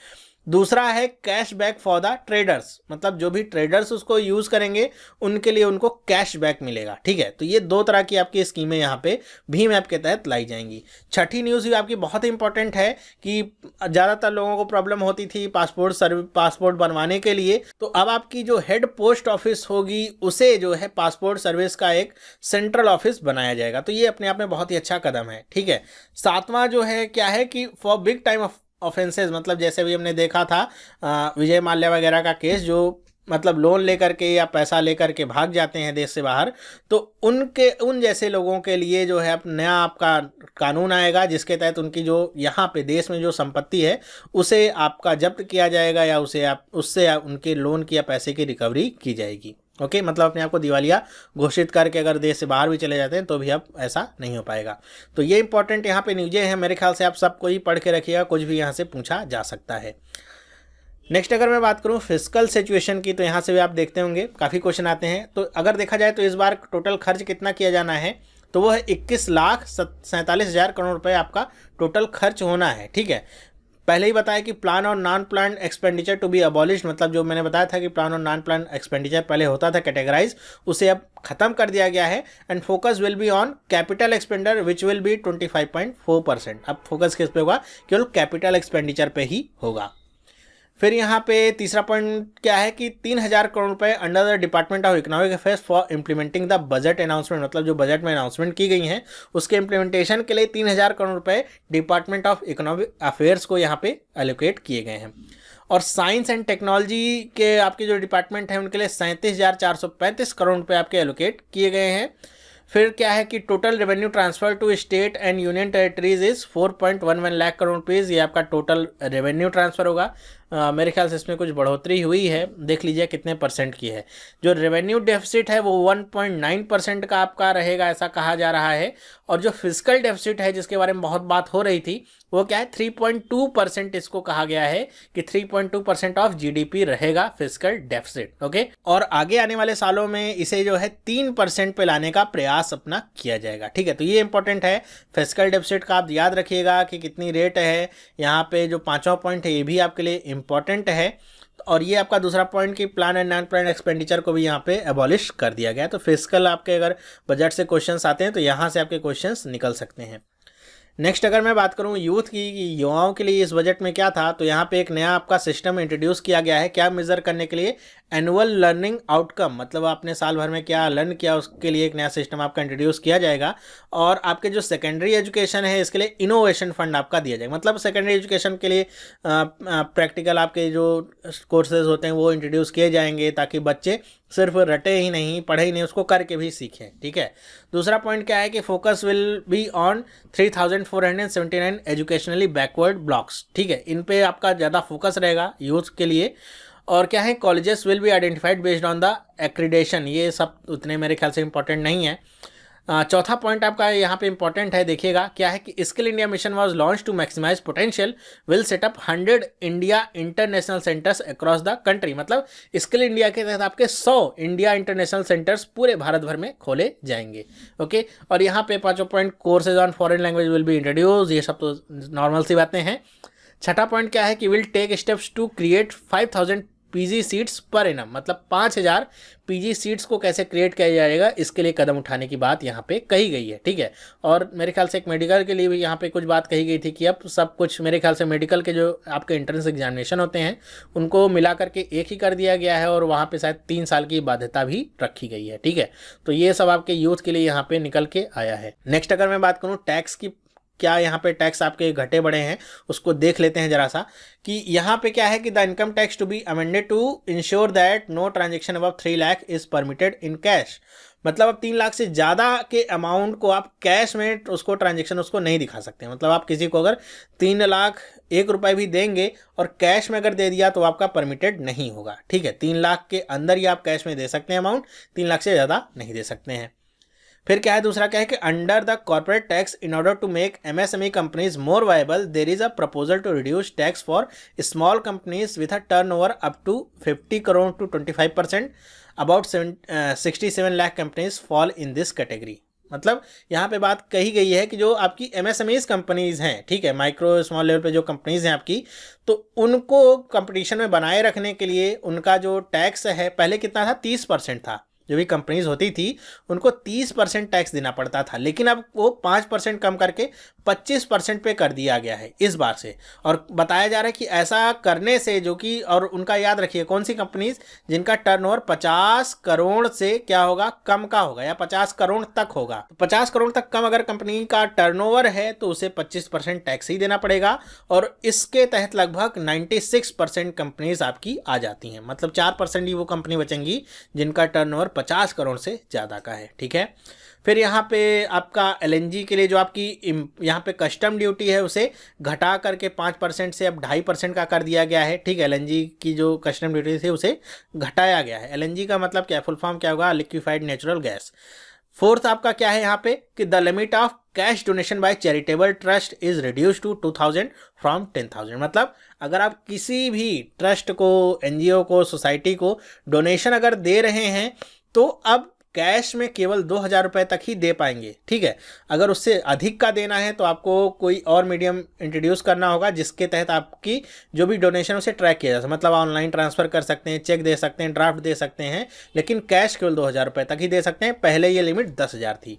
दूसरा है कैशबैक फॉर द ट्रेडर्स, मतलब जो भी ट्रेडर्स उसको यूज़ करेंगे उनके लिए उनको कैशबैक मिलेगा, ठीक है। तो ये 2 तरह की आपकी स्कीमें यहाँ पे भीम ऐप के तहत लाई जाएंगी। छठी न्यूज़ भी आपकी बहुत इंपॉर्टेंट है कि ज़्यादातर लोगों को प्रॉब्लम होती थी पासपोर्ट बनवाने के लिए, तो अब आपकी जो हेड पोस्ट ऑफिस होगी उसे जो है पासपोर्ट सर्विस का एक सेंट्रल ऑफिस बनाया जाएगा। तो ये अपने आप में बहुत ही अच्छा कदम है, ठीक है। 7वां जो है क्या है कि फॉर बिग टाइम ऑफेंसेस, मतलब जैसे भी हमने देखा था विजय माल्या वगैरह का केस, जो मतलब लोन लेकर के या पैसा लेकर के भाग जाते हैं देश से बाहर, तो उन जैसे लोगों के लिए जो है नया आपका कानून आएगा, जिसके तहत उनकी जो यहाँ पे देश में जो संपत्ति है उसे आपका जब्त किया जाएगा या उससे उनके लोन की या पैसे की रिकवरी की जाएगी। ओके, मतलब अपने आप को दिवालिया घोषित करके अगर देश से बाहर भी चले जाते हैं तो भी अब ऐसा नहीं हो पाएगा। तो ये इंपॉर्टेंट यहाँ पे न्यूज़ें हैं, मेरे ख्याल से आप सबको ही पढ़ के रखिएगा, कुछ भी यहाँ से पूछा जा सकता है। नेक्स्ट अगर मैं बात करूँ फिजिकल सिचुएशन की, तो यहाँ से भी आप देखते होंगे काफ़ी क्वेश्चन आते हैं। तो अगर देखा जाए तो इस बार टोटल खर्च कितना किया जाना है, तो वो है 21,47,000 करोड़ रुपये आपका टोटल खर्च होना है, ठीक है। पहले ही बताया कि प्लान और non plan expenditure to be abolished, मतलब जो मैंने बताया था कि प्लान और नॉन प्लान एक्सपेंडिचर पहले होता था कैटेगराइज, उसे अब खत्म कर दिया गया है। And focus will be on capital expenditure which will be 25.4%। अब फोकस किस पे होगा, केवल कैपिटल एक्सपेंडिचर पे ही होगा। फिर यहाँ पे तीसरा पॉइंट क्या है कि 3,000 करोड़ रुपए under the department of economic affairs for implementing the budget announcement, मतलब जो बजट में अनाउंसमेंट की गई हैं उसके इम्प्लीमेंटेशन के लिए 3,000 करोड़ रुपए डिपार्टमेंट ऑफ इकोनॉमिक अफेयर्स को यहाँ पे एलोकेट किए गए हैं। और साइंस एंड टेक्नोलॉजी के आपके जो डिपार्टमेंट हैं उनके लिए 37,435 करोड़ रुपये आपके एलोकेट किए गए हैं। फिर क्या है कि total revenue transfer to state and union territories is 4.11 lakh crore rupees, ये आपका टोटल रेवेन्यू ट्रांसफ़र होगा। मेरे ख्याल से इसमें कुछ बढ़ोतरी हुई है, देख लीजिए कितने परसेंट की है। जो रेवेन्यू डेफिसिट है वो 1.9% का आपका रहेगा, ऐसा कहा जा रहा है। और जो फिजिकल डेफिसिट है जिसके बारे में बहुत बात हो रही थी, वो क्या है 3.2%, इसको कहा गया है कि 3.2% ऑफ जीडीपी रहेगा फिजिकल डेफिसिट। ओके, और आगे आने वाले सालों में इसे जो है 3% पे लाने का प्रयास अपना किया जाएगा, ठीक है। तो ये इंपॉर्टेंट है, फिजिकल डेफिसिट का आप याद रखिएगा कि कितनी रेट है। यहाँ पे जो 5वां पॉइंट है ये भी आपके लिए इंपॉर्टेंट है। और ये आपका दूसरा पॉइंट कि plan and non plan expenditure को भी यहाँ पे एबॉलिश कर दिया गया है। तो फिजिकल आपके अगर बजट से क्वेश्चंस आते हैं तो यहाँ से आपके क्वेश्चंस निकल सकते हैं। नेक्स्ट अगर मैं बात करूँ यूथ की, युवाओं के लिए इस बजट में क्या था, तो यहाँ पे एक नया आपका सिस्टम इंट्रोड्यूस किया गया है। क्या मेज़र करने के लिए, एनुअल लर्निंग आउटकम, मतलब आपने साल भर में क्या लर्न किया उसके लिए एक नया सिस्टम आपका इंट्रोड्यूस किया जाएगा। और आपके जो सेकेंडरी एजुकेशन है इसके लिए इनोवेशन फंड आपका दिया जाएगा, मतलब सेकेंडरी एजुकेशन के लिए प्रैक्टिकल आपके जो कोर्सेज होते हैं वो इंट्रोड्यूस किए जाएंगे, ताकि बच्चे सिर्फ रटे ही नहीं, पढ़े ही नहीं, उसको करके भी सीखें, ठीक है। दूसरा पॉइंट क्या है कि focus will be on 3,479 educationally backward blocks, ठीक है। इन पे आपका ज़्यादा फोकस रहेगा यूथ के लिए। और क्या है, colleges will be identified based on the accreditation, ये सब उतने मेरे ख्याल से इंपॉर्टेंट नहीं है। चौथा पॉइंट आपका यहाँ पे इंपॉर्टेंट है, देखिएगा क्या है कि skill India mission was launch to maximise potential, will set up 100 India international centres across the country. मतलब स्किल इंडिया के तहत आपके 100 इंडिया इंटरनेशनल सेंटर्स पूरे भारत भर में खोले जाएंगे। ओके, और यहाँ पे पांचों point, courses on foreign language will be introduce, ये सब तो नॉर्मल सी बातें हैं। छठा पॉइंट क्या है कि will take steps to create 5000 PG seats per annum, मतलब 5000 पीजी सीट्स को कैसे क्रिएट किया जाएगा, इसके लिए कदम उठाने की बात यहाँ पे कही गई है। ठीक है, और मेरे ख्याल से एक मेडिकल के लिए भी यहाँ पे कुछ बात कही गई थी कि अब सब कुछ मेरे ख्याल से मेडिकल के जो आपके एंट्रेंस एग्जामिनेशन होते हैं उनको मिला करके एक ही कर दिया गया है, और वहाँ पे शायद 3 साल की बाध्यता भी रखी गई है। ठीक है, तो ये सब आपके यूथ के लिए यहाँ पे निकल के आया है। नेक्स्ट अगर मैं बात करूँ टैक्स की, क्या यहाँ पे टैक्स आपके घटे बढ़े हैं उसको देख लेते हैं जरा सा, कि यहाँ पे क्या है कि the income tax to be amended to ensure that no transaction above 3 lakh is permitted in cash. मतलब अब 3 लाख से ज़्यादा के अमाउंट को आप कैश में उसको ट्रांजेक्शन उसको नहीं दिखा सकते। मतलब आप किसी को अगर 3 लाख 1 रुपये भी देंगे और कैश में अगर दे दिया तो आपका परमिटेड नहीं होगा। ठीक है, 3 लाख के अंदर ही आप कैश में दे सकते हैं अमाउंट, 3 लाख से ज़्यादा नहीं दे सकते हैं। फिर क्या है, दूसरा क्या है कि under the corporate tax in order to make MSME companies more viable there is a proposal to reduce tax for small companies with a turnover up to 50 crore to 25%। About 67 lakh companies fall in this category. मतलब यहाँ पे बात कही गई है कि जो आपकी एमएसएमईज कंपनीज हैं, ठीक है, माइक्रो स्मॉल लेवल पे जो कंपनीज हैं आपकी, तो उनको कंपटीशन में बनाए रखने के लिए उनका जो टैक्स है पहले कितना था, 30% था। जो भी कंपनीज होती थी उनको 30% टैक्स देना पड़ता था, लेकिन अब वो 5% कम करके 25% पे कर दिया गया है इस बार से। और बताया जा रहा है कि ऐसा करने से जो कि, और उनका याद रखिए कौन सी कंपनीज, जिनका टर्नओवर 50 करोड़ से क्या होगा, कम का होगा, या 50 करोड़ तक होगा। 50 करोड़ तक कम अगर कंपनी का टर्नओवर है तो उसे 25% टैक्स ही देना पड़ेगा, और इसके तहत लगभग 96% कंपनीज आपकी आ जाती हैं। मतलब 4% ही वो कंपनी बचेंगी जिनका टर्नओवर 50 करोड़ से ज़्यादा का है। ठीक है, फिर यहाँ पे आपका एलएनजी के लिए जो आपकी यहाँ पे कस्टम ड्यूटी है उसे घटा करके 5% से अब 2.5% का कर दिया गया है। ठीक है, एलएनजी की जो कस्टम ड्यूटी थी उसे घटाया गया है। एलएनजी का मतलब क्या, फुल फॉर्म क्या होगा, लिक्विफाइड नेचुरल गैस। फोर्थ आपका क्या है यहाँ पे कि the limit of cash donation by charitable trust is reduce to 2000 from 10,000। मतलब अगर आप किसी भी ट्रस्ट को, एनजीओ को, सोसाइटी को डोनेशन अगर दे रहे हैं तो अब कैश में केवल 2000 रुपये तक ही दे पाएंगे। ठीक है, अगर उससे अधिक का देना है तो आपको कोई और मीडियम इंट्रोड्यूस करना होगा जिसके तहत आपकी जो भी डोनेशन उसे ट्रैक किया जा सकता। मतलब ऑनलाइन ट्रांसफ़र कर सकते हैं, चेक दे सकते हैं, ड्राफ्ट दे सकते हैं, लेकिन कैश केवल 2000 रुपये तक ही दे सकते हैं। पहले ये लिमिट 10,000 थी।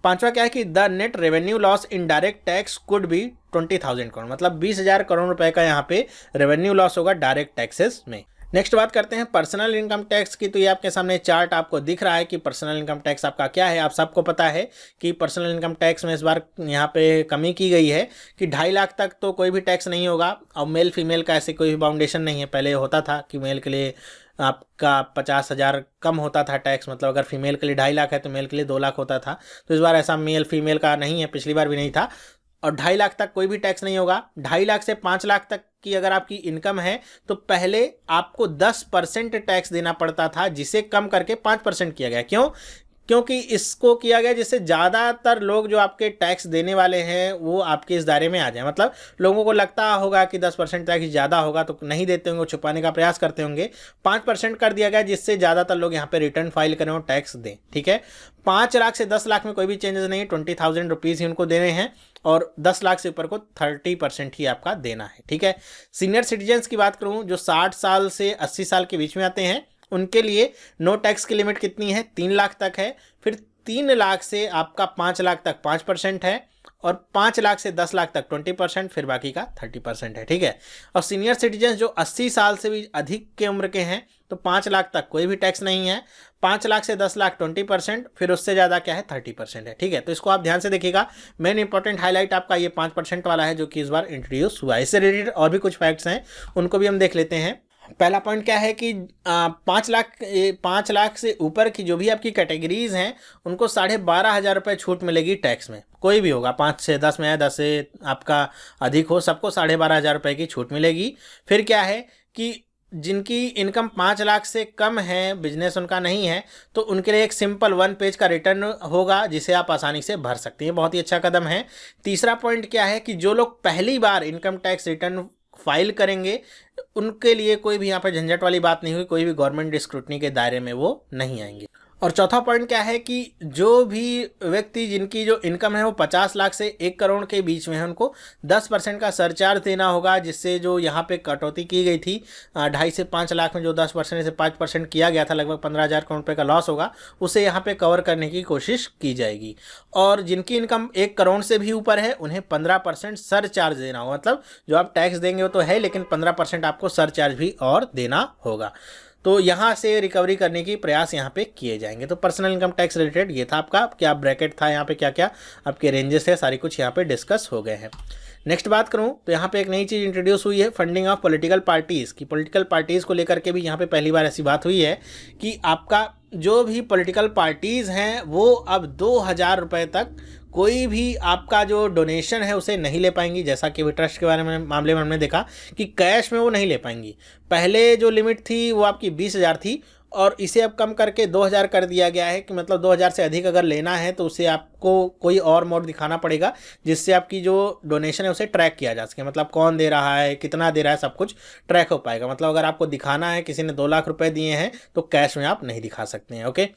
पांचवा क्या है कि the net revenue loss in direct tax could be 20,000 crore. मतलब 20,000 करोड़ रुपए का यहाँ पे रेवेन्यू लॉस होगा डायरेक्ट टैक्सेस में। नेक्स्ट बात करते हैं पर्सनल इनकम टैक्स की। तो ये आपके सामने चार्ट आपको दिख रहा है कि पर्सनल इनकम टैक्स आपका क्या है। आप सबको पता है कि पर्सनल इनकम टैक्स में इस बार यहाँ पे कमी की गई है कि 2.5 लाख तक तो कोई भी टैक्स नहीं होगा। और मेल फीमेल का ऐसे कोई भी बाउंडेशन नहीं है। पहले होता था कि मेल के लिए आपका 50,000 कम होता था टैक्स, मतलब अगर फीमेल के लिए 2.5 लाख है तो मेल के लिए 2 लाख होता था। तो इस बार ऐसा मेल फीमेल का नहीं है, पिछली बार भी नहीं था। और 2.5 लाख तक कोई भी टैक्स नहीं होगा। 2.5 लाख से 5 लाख तक की अगर आपकी इनकम है तो पहले आपको 10% टैक्स देना पड़ता था, जिसे कम करके 5% किया गया। क्योंकि इसको किया गया जिससे ज़्यादातर लोग जो आपके टैक्स देने वाले हैं वो आपके इस दायरे में आ जाए। मतलब लोगों को लगता होगा कि 10% टैक्स ज़्यादा होगा तो नहीं देते होंगे, छुपाने का प्रयास करते होंगे। 5% कर दिया गया जिससे ज़्यादातर लोग यहाँ पे रिटर्न फाइल करें और टैक्स दें। ठीक है, 5 लाख से 10 लाख में कोई भी चेंजेस नहीं, 20,000 रुपीज़ ही उनको देने हैं, और 10 लाख से ऊपर को 30% ही आपका देना है। ठीक है, सीनियर सिटीजन्स की बात करूँ जो 60 साल से 80 साल के बीच में आते हैं, उनके लिए नो टैक्स की लिमिट कितनी है, 3 लाख तक है। फिर 3 लाख से आपका 5 लाख तक 5% है, और 5 लाख से 10 लाख तक 20%, फिर बाकी का 30% है। ठीक है, और सीनियर सिटीजन जो 80 साल से भी अधिक के उम्र के हैं तो 5 लाख तक कोई भी टैक्स नहीं है। 5 लाख से 10 लाख 20%, फिर उससे ज़्यादा क्या है 30% है। ठीक है, तो इसको आप ध्यान से देखिएगा। मेन इंपॉर्टेंट हाईलाइट आपका ये 5% वाला है जो कि इस बार इंट्रोड्यूस हुआ है। इससे रिलेटेड और भी कुछ फैक्ट्स हैं, उनको भी हम देख लेते हैं। पहला पॉइंट क्या है कि 5 लाख से ऊपर की जो भी आपकी कैटेगरीज हैं उनको 12,500 रुपये छूट मिलेगी टैक्स में। कोई भी होगा, 5 से 10 में है, 10 से आपका अधिक हो, सबको 12,500 रुपये की छूट मिलेगी। फिर क्या है कि जिनकी इनकम 5 लाख से कम है, बिजनेस उनका नहीं है, तो उनके लिए एक सिंपल 1 पेज का रिटर्न होगा जिसे आप आसानी से भर सकते हैं। बहुत ही अच्छा कदम है। तीसरा पॉइंट क्या है कि जो लोग पहली बार इनकम टैक्स रिटर्न फाइल करेंगे उनके लिए कोई भी यहाँ पर झंझट वाली बात नहीं हुई, कोई भी गवर्नमेंट स्क्रूटनी के दायरे में वो नहीं आएंगे। और चौथा पॉइंट क्या है कि जो भी व्यक्ति जिनकी जो इनकम है वो 50 लाख से 1 करोड़ के बीच में है, उनको 10% का सरचार्ज देना होगा, जिससे जो यहाँ पे कटौती की गई थी 2.5 से 5 लाख में जो 10% से 5% किया गया था, लगभग 15,000 करोड़ रुपये का लॉस होगा, उसे यहाँ पे कवर करने की कोशिश की जाएगी। और जिनकी इनकम 1 करोड़ से भी ऊपर है उन्हें 15% सरचार्ज देना होगा। मतलब जो आप टैक्स देंगे वो तो है, लेकिन 15% आपको सरचार्ज भी और देना होगा। तो यहाँ से रिकवरी करने की प्रयास यहाँ पे किए जाएंगे। तो पर्सनल इनकम टैक्स रिलेटेड ये था आपका, क्या ब्रैकेट था यहाँ पे, क्या क्या आपके रेंजेस है, सारी कुछ यहाँ पे डिस्कस हो गए हैं। नेक्स्ट बात करूँ तो यहाँ पे एक नई चीज़ इंट्रोड्यूस हुई है, फंडिंग ऑफ पॉलिटिकल पार्टीज़ की। पॉलिटिकल पार्टीज़ को लेकर के भी यहाँ पे पहली बार ऐसी बात हुई है कि आपका जो भी पॉलिटिकल पार्टीज़ हैं वो अब 2,000 रुपये तक कोई भी आपका जो डोनेशन है उसे नहीं ले पाएंगी। जैसा कि ट्रस्ट के बारे में मामले में हमने देखा कि कैश में वो नहीं ले पाएंगी। पहले जो लिमिट थी वो आपकी 20,000 थी और इसे अब कम करके 2,000 कर दिया गया है कि मतलब 2,000 से अधिक अगर लेना है तो उसे आपको कोई और मोड दिखाना पड़ेगा जिससे आपकी जो डोनेशन है उसे ट्रैक किया जा सके। मतलब कौन दे रहा है, कितना दे रहा है, सब कुछ ट्रैक हो पाएगा। मतलब अगर आपको दिखाना है किसी ने 2 लाख रुपए दिए हैं तो कैश में आप नहीं दिखा सकते हैं। ओके,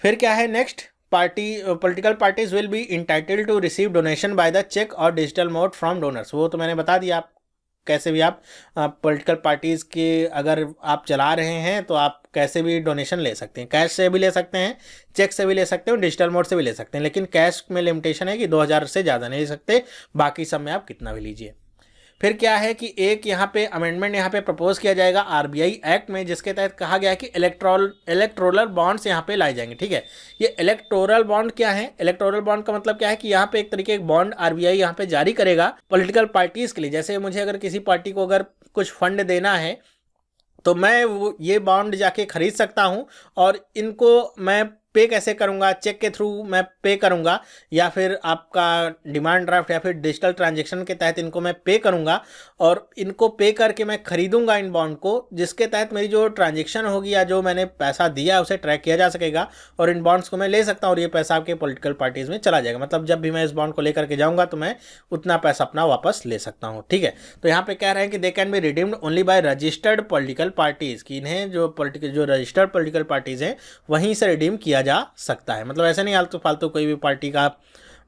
फिर क्या है next, political parties will be entitled to receive donation by the cheque or digital mode from donors. वो तो मैंने बता दिया, आप कैसे भी आप पॉलिटिकल पार्टीज़ के अगर आप चला रहे हैं तो आप कैसे भी डोनेशन ले सकते हैं। कैश से भी ले सकते हैं, चेक से भी ले सकते हैं, डिजिटल मोड से भी ले सकते हैं, लेकिन कैश में लिमिटेशन है कि 2,000 से ज़्यादा नहीं ले सकते, बाकी सब में आप कितना भी लीजिए। फिर क्या है कि एक यहाँ पे अमेंडमेंट यहाँ पे प्रपोज किया जाएगा आरबीआई एक्ट में, जिसके तहत कहा गया है कि इलेक्टोरल बॉन्ड्स यहाँ पे लाए जाएंगे। ठीक है, ये इलेक्टोरल बॉन्ड क्या है? इलेक्टोरल बॉन्ड का मतलब क्या है कि यहाँ पे एक तरीके एक बॉन्ड आरबीआई यहाँ पे जारी करेगा पॉलिटिकल पार्टीज के लिए। जैसे मुझे अगर किसी पार्टी को अगर कुछ फंड देना है तो मैं वो ये बॉन्ड जाके खरीद सकता हूँ और इनको मैं पे कैसे करूँगा? चेक के थ्रू मैं पे करूँगा या फिर आपका डिमांड ड्राफ्ट या फिर डिजिटल ट्रांजैक्शन के तहत इनको मैं पे करूँगा और इनको पे करके मैं खरीदूंगा इन बॉन्ड को, जिसके तहत मेरी जो ट्रांजैक्शन होगी या जो मैंने पैसा दिया उसे ट्रैक किया जा सकेगा और इन बॉन्ड्स को मैं ले सकता हूँ और ये पैसा आपके पॉलिटिकल पार्टीज़ में चला जाएगा। मतलब जब भी मैं इस बॉन्ड को लेकर के जाऊँगा तो मैं उतना पैसा अपना वापस ले सकता हूँ। ठीक है, तो यहाँ पे कह रहे हैं कि they can be redeemed only by registered political parties, कि इन्हें जो रजिस्टर्ड पॉलिटिकल पार्टीज़ हैं वहीं से रिडीम किया जा सकता है। मतलब ऐसे नहीं आलतू फालतू कोई भी पार्टी का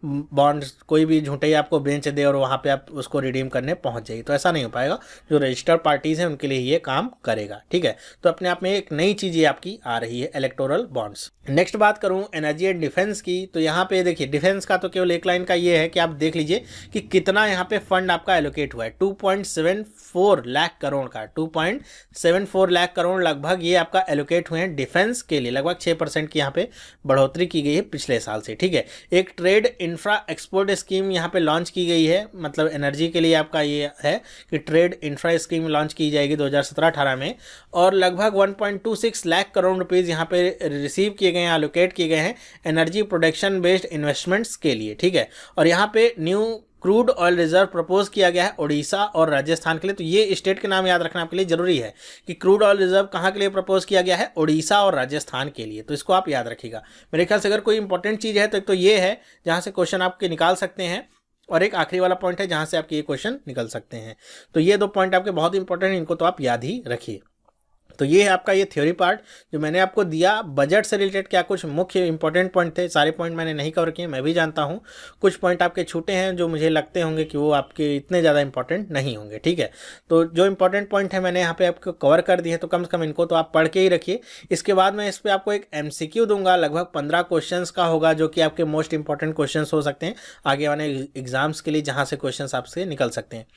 बॉन्ड कोई भी झूठे ही आपको बेच दे और वहाँ पे आप उसको रिडीम करने पहुँच जाइए, तो ऐसा नहीं हो पाएगा। जो रजिस्टर्ड पार्टीज़ हैं उनके लिए ये काम करेगा। ठीक है, तो अपने आप में एक नई चीज़ ये आपकी आ रही है, इलेक्टोरल बॉन्ड्स। नेक्स्ट बात करूं एनर्जी एंड डिफेंस की, तो यहाँ पे देखिए डिफेंस का तो केवल एक लाइन का ये है कि आप देख लीजिए कि कितना यहाँ पे फंड आपका एलोकेट हुआ है, 2.74 लाख करोड़ का, 2.74 लाख करोड़ लगभग ये आपका एलोकेट हुए हैं डिफेंस के लिए। लगभग 6% की यहाँ पे बढ़ोतरी की गई है पिछले साल से। ठीक है, एक ट्रेड इंफ्रा एक्सपोर्ट स्कीम यहाँ पे लॉन्च की गई है। मतलब एनर्जी के लिए आपका ये है कि ट्रेड इंफ्रा स्कीम लॉन्च की जाएगी 2017-18 में और लगभग 1.26 लाख करोड़ रुपीज़ यहाँ पे रिसीव किए गए हैं, एलोकेट किए गए हैं एनर्जी प्रोडक्शन बेस्ड इन्वेस्टमेंट्स के लिए। ठीक है, और यहाँ पे new crude oil reserve propose किया गया है उड़ीसा और राजस्थान के लिए। तो ये स्टेट के नाम याद रखना आपके लिए जरूरी है कि क्रूड ऑयल रिजर्व कहाँ के लिए प्रपोज किया गया है, उड़ीसा और राजस्थान के लिए। तो इसको आप याद रखिएगा। मेरे ख्याल से अगर कोई इंपॉर्टेंट चीज़ है तो एक तो ये है जहाँ से क्वेश्चन आपके निकाल सकते हैं और एक आखिरी वाला पॉइंट है जहाँ से आपके ये क्वेश्चन निकल सकते हैं। तो ये 2 पॉइंट आपके बहुत इंपॉर्टेंट हैं, इनको तो आप याद ही रखिए। तो ये है आपका ये थ्योरी पार्ट जो मैंने आपको दिया। बजट से रिलेटेड क्या कुछ मुख्य इंपॉर्टेंट पॉइंट थे, सारे पॉइंट मैंने नहीं कवर किए, मैं भी जानता हूँ। कुछ पॉइंट आपके छूटे हैं जो मुझे लगते होंगे कि वो आपके इतने ज़्यादा इंपॉर्टेंट नहीं होंगे। ठीक है, तो जो इंपॉर्टेंट पॉइंट है मैंने यहाँ पे आपको कवर कर दिए, तो कम से कम इनको तो आप पढ़ के ही रखिए। इसके बाद मैं इस पर आपको एक MCQ दूंगा, लगभग 15 क्वेश्चन का होगा, जो कि आपके मोस्ट इंपॉर्टेंट क्वेश्चन हो सकते हैं आगे वाले एग्जाम्स के लिए, जहाँ से क्वेश्चन आपसे निकल सकते हैं।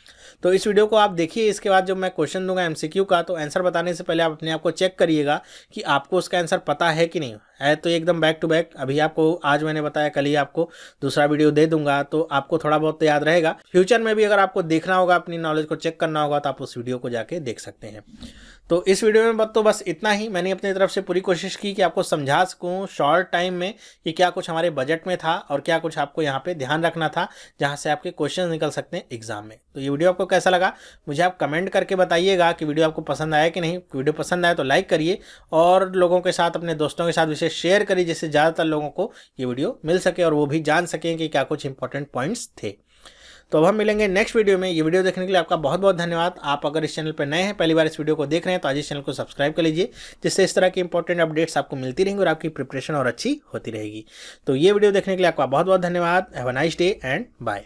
तो इस वीडियो को आप देखिए। इसके बाद जब मैं क्वेश्चन दूंगा MCQ का, तो आंसर बताने से पहले आप अपने आप को चेक करिएगा कि आपको उसका आंसर पता है कि नहीं है। तो एकदम बैक टू बैक, अभी आपको आज मैंने बताया, कल ही आपको दूसरा वीडियो दे दूंगा, तो आपको थोड़ा बहुत तो याद रहेगा। फ्यूचर में भी अगर आपको देखना होगा, अपनी नॉलेज को चेक करना होगा, तो आप उस वीडियो को जाके देख सकते हैं। तो इस वीडियो में तो बस इतना ही। मैंने अपनी तरफ से पूरी कोशिश की कि आपको समझा सकूं शॉर्ट टाइम में कि क्या कुछ हमारे बजट में था और क्या कुछ आपको यहाँ पे ध्यान रखना था, जहाँ से आपके क्वेश्चन निकल सकते हैं एग्जाम में। तो ये वीडियो आपको कैसा लगा मुझे आप कमेंट करके बताइएगा कि वीडियो आपको पसंद आया कि नहीं। वीडियो पसंद आया तो लाइक करिए और लोगों के साथ, अपने दोस्तों के साथ विशेष शेयर करिए, जिससे ज़्यादातर लोगों को ये वीडियो मिल सके और वो भी जान सकें कि क्या कुछ इंपॉर्टेंट पॉइंट्स थे। तो अब हम मिलेंगे नेक्स्ट वीडियो में। ये वीडियो देखने के लिए आपका बहुत बहुत धन्यवाद। आप अगर इस चैनल पर नए हैं, पहली बार इस वीडियो को देख रहे हैं, तो आज इस चैनल को सब्सक्राइब कर लीजिए, जिससे इस तरह की इंपॉर्टेंट अपडेट्स आपको मिलती रहेंगी और आपकी प्रिपरेशन और अच्छी होती रहेगी। तो ये वीडियो देखने के लिए आपका बहुत बहुत धन्यवाद। Have a nice day and bye.